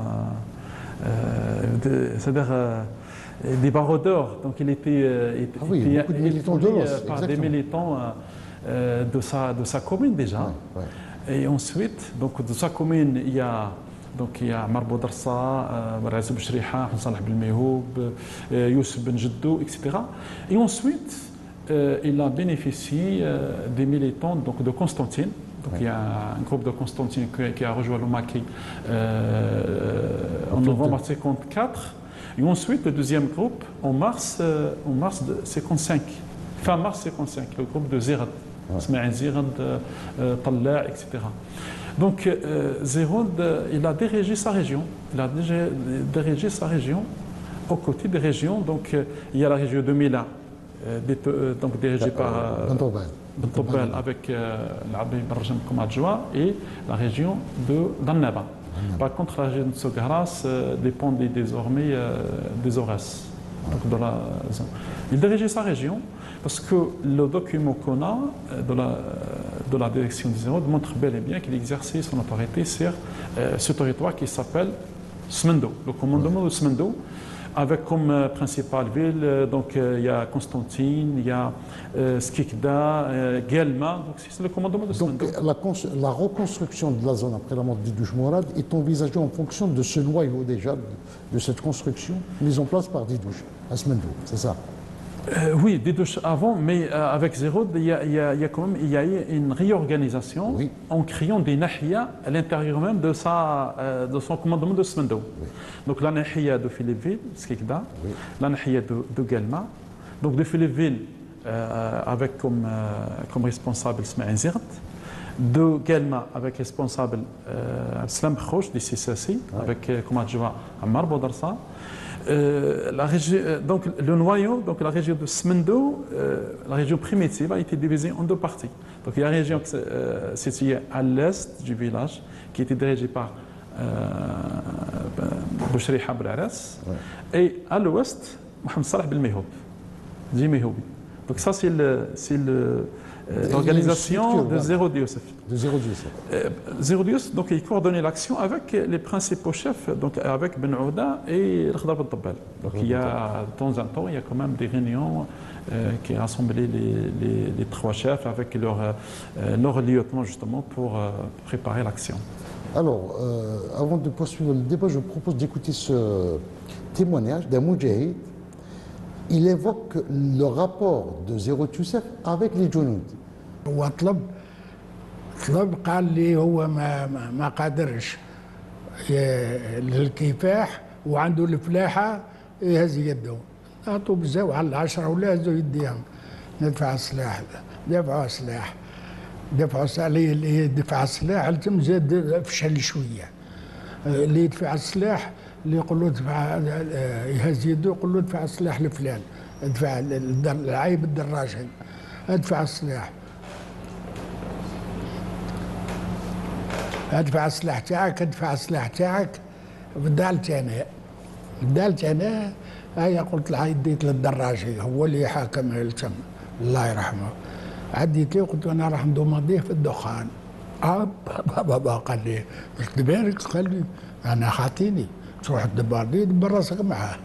c'est-à-dire des baroudeurs. Donc, il était par des militants de sa commune déjà. Et ensuite, donc de sa commune, il y a Marbou Darsa, Razib Shriha, Salah Belmehoub, Youssef Ben Jeddou, etc. Et ensuite, il a bénéficié des militants donc, de Constantine. Donc il y a un groupe de Constantine qui a rejoint le Maquis en novembre 1954. Et ensuite, le deuxième groupe en mars 1955, fin mars 1955, le groupe de Zérad. Zérad, Talla, etc. Donc, Zérod, il a dirigé sa région. Il a dirigé sa région aux côtés des régions. Donc, il y a la région de Mila, donc dirigée par Bentobel avec l'Abbé Barjam comme adjoint, et la région d'Annaba. Par contre, la région de Sogaras dépendait désormais des Aurès. Donc, il dirigeait sa région. Parce que le document qu'on a de la direction des Zérod montre bel et bien qu'il exerçait son autorité sur ce territoire qui s'appelle Smendo, le commandement de Smendo, avec comme principale ville, donc il y a Constantine, il y a Skikda, Guelma, donc c'est le commandement de Smendo. Donc la reconstruction de la zone après la mort d'Idouche Mourad est envisagée en fonction de ce noyau déjà, de cette construction mise en place par Didouche à Smendo, c'est ça? Oui, Didouche avant, mais avec Zérod, il y a eu une réorganisation en créant des nahia à l'intérieur même de son commandement de Smendo. Donc la nahia de Philippeville, Skikda, la nahia de Guelma, donc de Philippeville avec comme responsable Ismaël Zirt, de Guelma avec responsable Slam Khouch du CCC, avec comme adjoint Ammar Boudarsa. Donc le noyau, donc la région de Smendo, la région primitive a été divisée en deux parties. Donc il y a la région située à l'est du village qui était dirigée par Bouchri Habraras, et à l'ouest, Mohamed Salah Belmehoub, Jimehoubi. Donc ça c'est l'organisation de Zérod Youssef. Zérod Youssef, donc il coordonnait l'action avec les principaux chefs, donc avec Ben Ouda et Khadar Ben Tabbal. Donc il y a de temps en temps, il y a quand même des réunions qui rassemblaient les trois chefs avec leur lieutenant justement pour préparer l'action. Alors, avant de poursuivre le débat, je propose d'écouter ce témoignage d'un Moudjahid. Il évoque le rapport de Zérod Youssef avec les Jounoud. وطلب قال لي هو ما قادرش للكفاح وعنده الفلاحه يهز يده اعطوا بزاف على 10 ولا هزوا يديهم ندفع السلاح دفعوا سلاح اللي يدفع السلاح التم زاد فشل شويه اللي يدفع السلاح اللي يقول له ادفع يهز يده يقول له ادفع السلاح لفلان ادفع العيب الدراجه ادفع السلاح ادفع السلاح تاعك بدالت انا هيا قلت له ديت للدراجي هو اللي حاكم التم الله يرحمه عديت له قلت انا راح ندومانديه في الدخان بابا قال لي قلت بالك قال لي انا خاطيني تروح تدبر لي دبر راسك معاه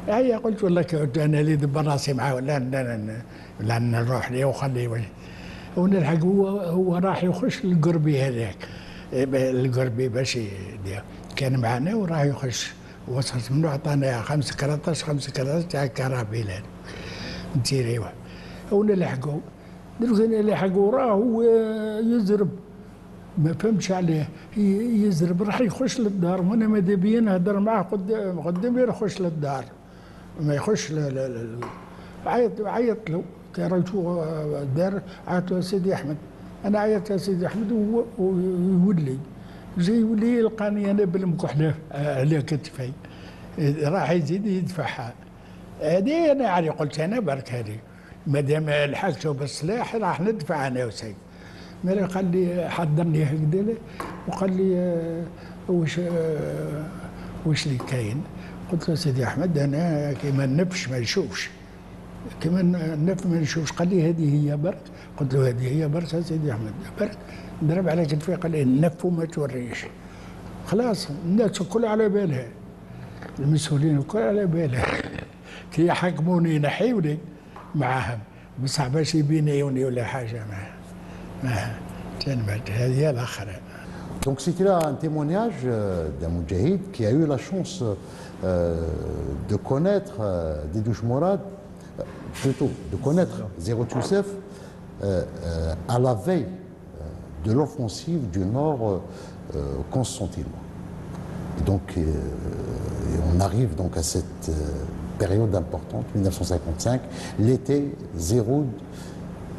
هيا قلت والله انا اللي دبر راسي معاه ولا نروح ليه وخليه ونلحق هو راح يخش القربي هذاك، القربي باش كان معنا وراح يخش، وصلت منه عطانا 5 كراطاس 5 كراطاس تاع كرابيلان نتيريوه ونلحقوا. دروك نلحقوا راهو يزرب، ما فهمتش عليه يزرب، راح يخش للدار وانا ماذا بيا نهضر معاه قدامي يخش للدار ما يخش. عيط له كي رجعوا الدار، عيط له سيدي احمد، انا عيطت يا سيدي احمد ويولي جاي يولي يلقاني انا بالمكحله على كتفي، راح يزيد يدفعها. هذه انا يعني قلت انا برك هذه مادام لحقته بالسلاح راح ندفع انا وسيد. مالا قال لي حضرني هكذا وقال لي واش اللي كاين؟ قلت له سيدي احمد انا كيما النفش ما نشوفش، كيما النف ما نشوفش. قال لي هذه هي برك. قلت له هذه هي برك يا سيدي احمد برك. ضرب على كتفي قال لي النف وما توريش. خلاص الناس الكل على بالها، المسؤولين الكل على بالها كي يحكموني ينحيوني معاهم بصح باش يبينيوني ولا حاجه ما تنبت. هذه هي الاخرى. Donc c'était là un témoignage d'un moudjahid qui a eu la chance de connaître Dedouch Morad, plutôt de connaître Zerhout Youssef à la veille de l'offensive du Nord constantinois. Et donc on arrive donc à cette période importante, 1955. L'été, Zerhout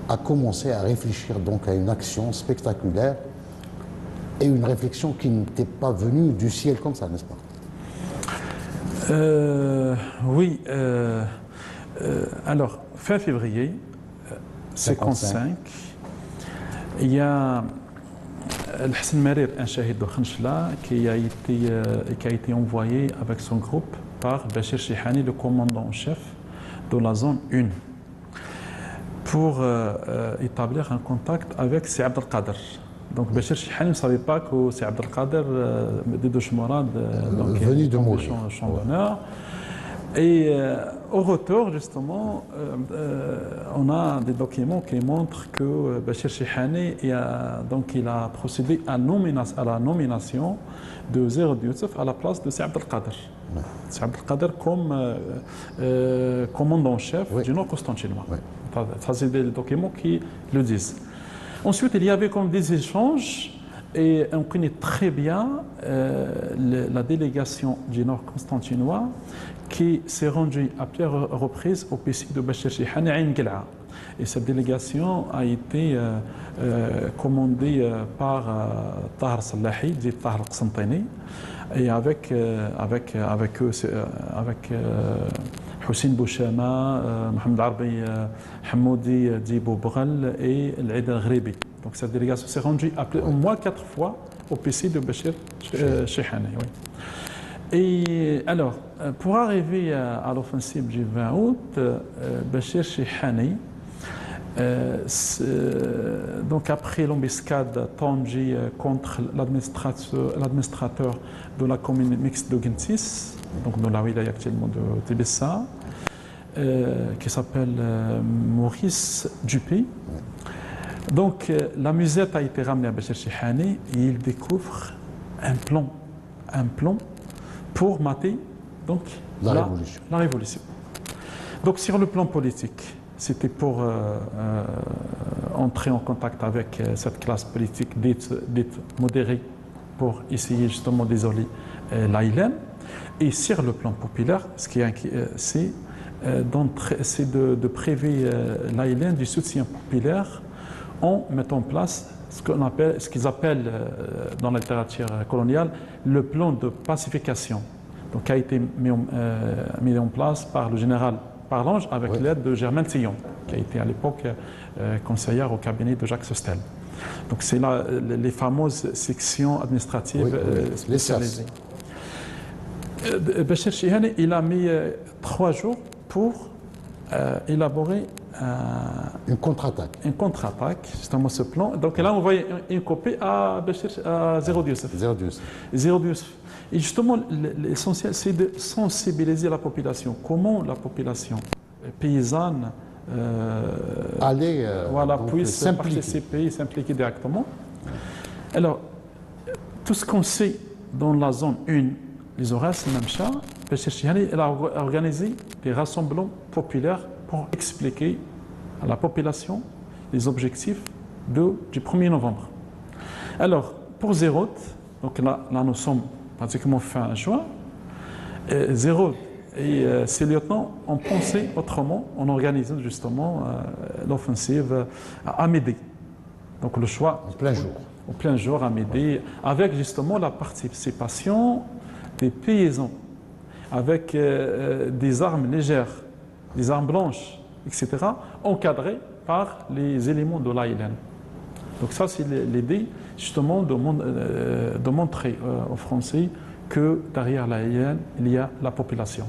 a commencé à réfléchir donc à une action spectaculaire et une réflexion qui n'était pas venue du ciel comme ça, n'est-ce pas? Oui. Alors, fin février 55, il y a Hassan Marir, un shahid de Khanchla, qui a été envoyé avec son groupe par Bachir Chihani, le commandant en chef de la zone 1, pour établir un contact avec Si Abd al-Qadir. Donc Bachir Chihani ne savait pas que Si Abd al-Qadir, Dedouch Morad, venu de mourir, champ d'honneur. Et au retour, justement, on a des documents qui montrent que Bachir Chihani il a procédé à la nomination de Zerhout Youssef à la place de Si Abd al-Qadir. Ouais. Si Abd al-Qadir comme commandant-chef du Nord constantinois. Ouais. Ça, c'est des documents qui le disent. Ensuite, il y avait comme des échanges et on connaît très bien la délégation du Nord constantinois qui s'est rendue à plusieurs reprises au PC de Bachir Chihani à Ain Gil'a. Et cette délégation a été commandée par Tahar Salahi, dit Tahar Qsantini, et avec Hussein Bouchama, Mohamed Arbi Hamoudi Dibou Boughal et l'Aïd al-Ghribi. Donc cette délégation s'est rendue au moins 4 fois au PC de Bachir Chihani. Oui. Et alors, pour arriver à l'offensive du 20 août, Bachir Chihani, donc après l'embuscade tendue contre l'administrateur de la commune mixte de Gentis, donc dans la wilaya actuellement de Tébessa, qui s'appelle Maurice Dupé. Donc la musette a été ramenée à Bachir Chihani et il découvre un plan pour mater donc, la révolution. Donc sur le plan politique, c'était pour entrer en contact avec cette classe politique dite modérée pour essayer justement d'isoler l'AILM. Et sur le plan populaire, ce qui est c'est de priver l'AILM du soutien populaire en mettant en place ce qu'ils appellent dans la littérature coloniale le plan de pacification, donc qui a été mis en place par le général Parlange avec l'aide de Germaine Tillon, qui a été à l'époque conseillère au cabinet de Jacques Sostel. Donc c'est là les fameuses sections administratives spécialisées. Bachir Chihani, il a mis 3 jours pour élaborer une contre-attaque. Une contre-attaque, justement ce plan. Donc là, on voit une copie à Zerhout Youssef. Zerhout Youssef. Et justement, l'essentiel, c'est de sensibiliser la population. Comment la population paysanne voilà, puissent participer, s'impliquer directement. Alors, tout ce qu'on sait dans la zone 1, les Horaces, Namcha, elle a organisé des rassemblements populaires pour expliquer à la population les objectifs du 1er novembre. Alors, pour Zérout, donc là nous sommes pratiquement fin juin, Zérout et ses lieutenants ont pensé autrement en organisant justement l'offensive à Médé. Donc le choix en plein jour à Médé, avec justement la participation des paysans, avec des armes légères, des armes blanches, etc., encadrées par les éléments de l'ALN. Donc ça, c'est l'idée justement de montrer aux Français que derrière l'ALN, il y a la population.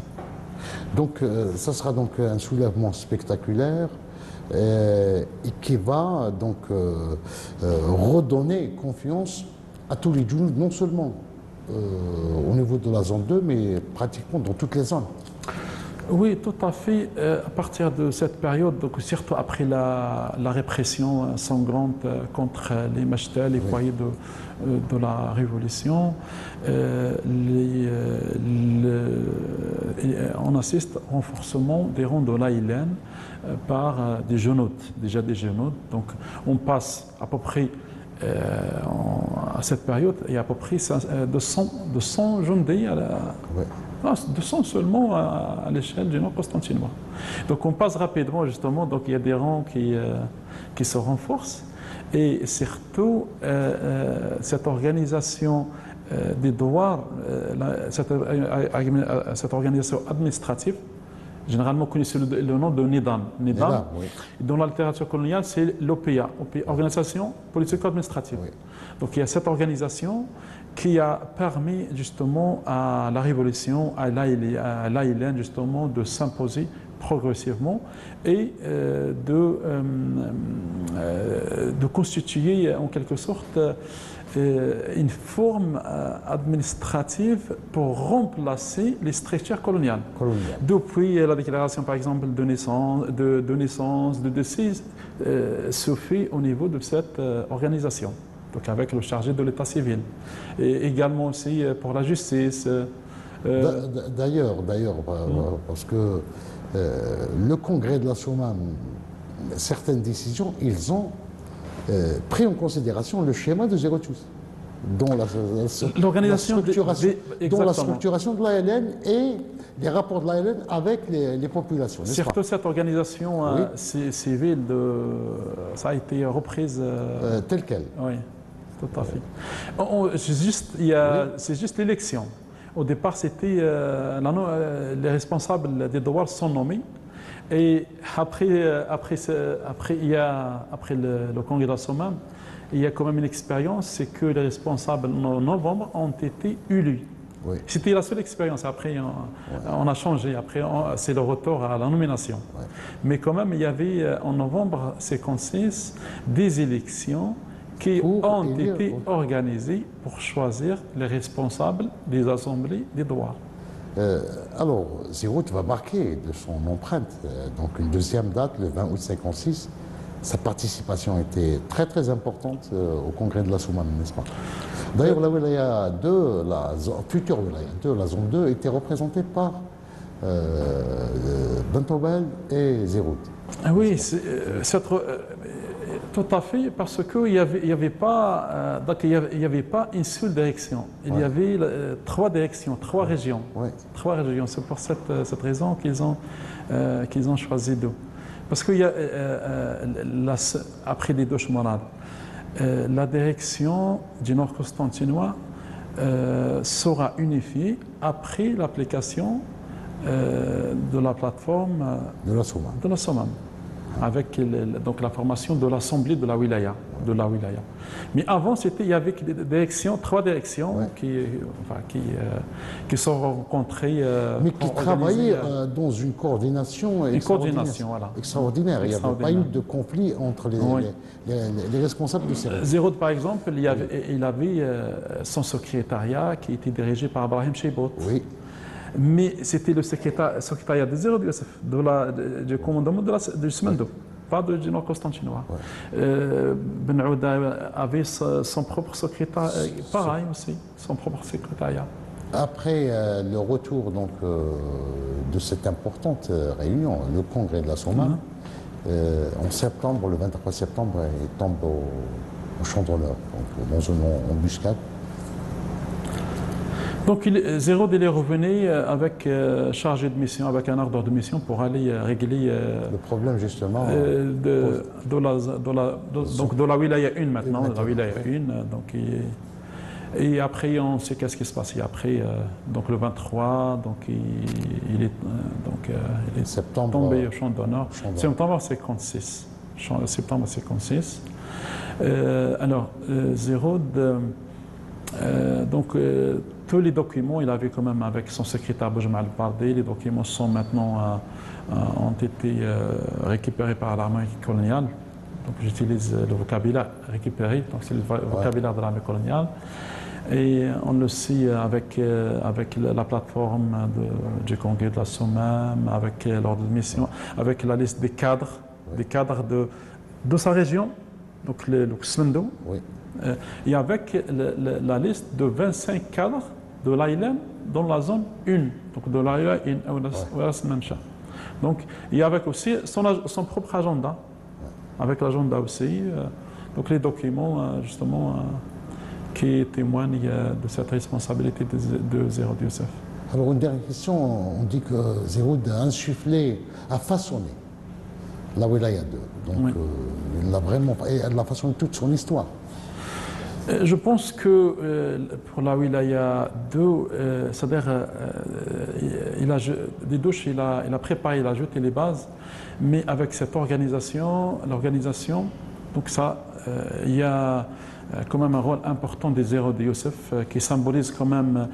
Donc ça sera donc un soulèvement spectaculaire et qui va donc redonner confiance à tous les Djinns, non seulement au niveau de la zone 2, mais pratiquement dans toutes les zones. Oui, tout à fait. À partir de cette période, donc surtout après la répression sanglante contre les Machtel, les foyers de la Révolution, on assiste au renforcement des rangs de l'ALN par des genoutes, déjà des genoutes. Donc on passe à peu près à cette période, il y a à peu près 200 jeunes à la... Ouais. 200 seulement à l'échelle du Nord-Constantinois. Donc on passe rapidement justement, donc il y a des rangs qui se renforcent et surtout cette organisation des devoirs, cette organisation administrative, généralement connue sous le nom de NIDAM. NIDAM, oui. Dans la littérature coloniale, c'est l'OPA, Organisation politico-administrative. Oui. Donc il y a cette organisation qui a permis justement à la Révolution, à l'ALN justement de s'imposer progressivement et de constituer en quelque sorte une forme administrative pour remplacer les structures coloniales. Depuis la déclaration par exemple de naissance, de décès, se fait au niveau de cette organisation. Donc avec le chargé de l'état civil. Et également aussi pour la justice. D'ailleurs, parce que le congrès de la Sommam, certaines décisions, ils ont pris en considération le schéma de Zérotus, dont la structuration de l'ALN et les rapports de l'ALN avec les populations. Surtout cette organisation civile, ça a été reprise telle qu'elle. Oui. Tout à fait. C'est juste l'élection. Au départ, c'était les responsables des devoirs sont nommés. Et après le congrès de la Sommam, il y a quand même une expérience, c'est que les responsables en novembre ont été élus. Oui. C'était la seule expérience. Après, on a changé. Après, c'est le retour à la nomination. Oui. Mais quand même, il y avait en novembre 56 des élections qui ont été organisés pour choisir les responsables des assemblées des droits. Alors, Zérout va marquer de son empreinte, donc une deuxième date, le 20 août 56. Sa participation était très très importante au congrès de la Sommam, n'est-ce pas? D'ailleurs, la wilaya 2, la future wilaya 2, la zone 2, était représentée par Bentobel et Zérout. Oui, tout à fait, parce qu'il n'y avait pas une seule direction. Il y avait 3 directions, 3 régions. Ouais. 3 régions. C'est pour cette raison qu'ils ont choisi 2. Parce qu'il y a, après les deux chemins, la direction du Nord-Constantinois sera unifiée après l'application de la plateforme de la Sommam. Avec donc la formation de l'Assemblée de la wilaya. Mais avant, il y avait des directions, 3 directions qui sont rencontrées. Mais qui travaillaient dans une coordination extraordinaire. Il n'y avait pas eu de conflit entre les responsables de ces régions. Zérout, par exemple, il avait son secrétariat qui était dirigé par Abrahim Cheibot. Oui. mais c'était le secrétariat des Zéro du Youssef, du commandement du Smendo, pas du Nord constantinois. Ben Aouda avait son propre secrétariat, pareil aussi, son propre secrétariat. Après le retour donc, de cette importante réunion, le congrès de la Somme, en septembre, le 23 septembre, il tombe au champ d'honneur, dans une embuscade. Donc Zéro est revenu avec chargé de mission, avec un ordre de mission pour aller régler le problème justement de la wilaya 1 maintenant, la wilaya 1. Donc, et après on sait qu'est-ce qui se passe. Et après donc le 23, donc il est tombé au champ d'honneur. Septembre 56. Septembre 56. Alors Zéro donc tous les documents, il avait quand même avec son secrétaire Boujma al-Bardé, les documents sont maintenant ont été récupérés par l'armée coloniale. Donc j'utilise le vocabulaire récupéré, donc c'est le vocabulaire de l'armée coloniale. Et on le sait avec la plateforme du congrès de la Somme, avec l'ordre de mission, avec la liste des cadres de sa région, donc le Smendo. Oui. Et avec la liste de 25 cadres de l'AILM dans la zone 1, donc de l'AILM 1. Donc, et avec aussi son propre agenda, avec l'agenda aussi, donc les documents justement qui témoignent de cette responsabilité de Zéro Youssef. Alors une dernière question, on dit que Zéro a insufflé, a façonné la Wilaya 2, donc il l'a vraiment, elle a façonné toute son histoire. Je pense que pour la Wilaya 2, c'est-à-dire il a préparé, il a jeté les bases, mais avec cette l'organisation, donc ça, il y a quand même un rôle important des Zéro de Youssef qui symbolise quand même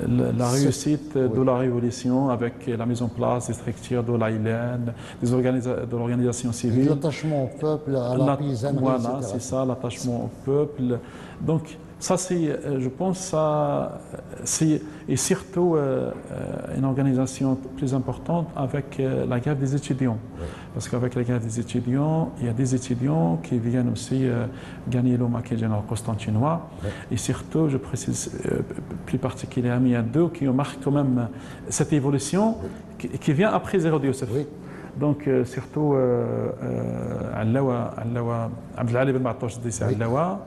la réussite de la révolution avec la mise en place des structures de l'AILN, de l'organisation civile. L'attachement au peuple, à la paysannerie, voilà, c'est ça, l'attachement au peuple. Donc ça, c'est, je pense, ça, c'est et surtout une organisation plus importante avec la grève des étudiants. Oui. Parce qu'avec la grève des étudiants, il y a des étudiants qui viennent aussi gagner le maquis général constantinois. Oui. Et surtout, je précise plus particulièrement, il y a deux qui ont marqué quand même cette évolution qui vient après Zéro Youssef. Oui. Donc surtout Allawa Abdelali Ben Ma'touch Allawa,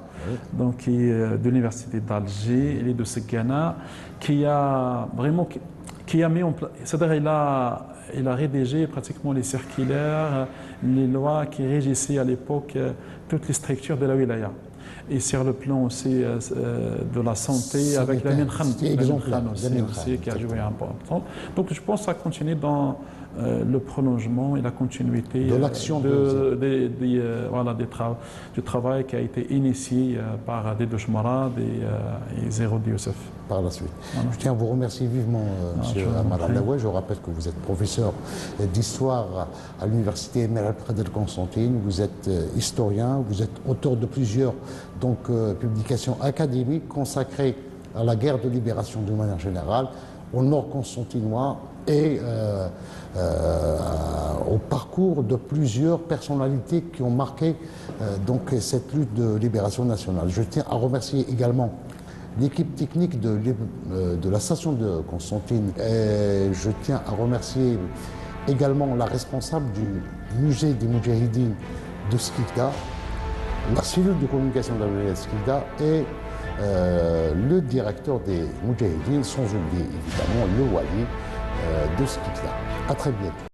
donc de l'université d'Alger, il est de Sekana, qui a vraiment mis en place, c'est-à-dire il a rédigé pratiquement les circulaires, les lois qui régissaient à l'époque toutes les structures de la wilaya. Et sur le plan aussi de la santé, avec la Khan aussi, qui a joué un important. Donc je pense que ça continue dans le prolongement et la continuité de l'action du travail qui a été initié par Dédou Chmara et Zéro Youssef. Par la suite. Voilà. Je tiens à vous remercier vivement, M. Amar Allaouet. Je rappelle que vous êtes professeur d'histoire à l'université Emir Abdelkader Constantine. Vous êtes historien, vous êtes auteur de plusieurs publications académiques consacrées à la guerre de libération d'une manière générale, au nord constantinois et au parcours de plusieurs personnalités qui ont marqué donc cette lutte de libération nationale. Je tiens à remercier également l'équipe technique de la station de Constantine. Et je tiens à remercier également la responsable du musée des Moudjahidines de Skikda, la cellule de communication de la wilaya de Skikda et le directeur des Moudjahidines, sans oublier évidemment le wali de Skikda. À très bientôt.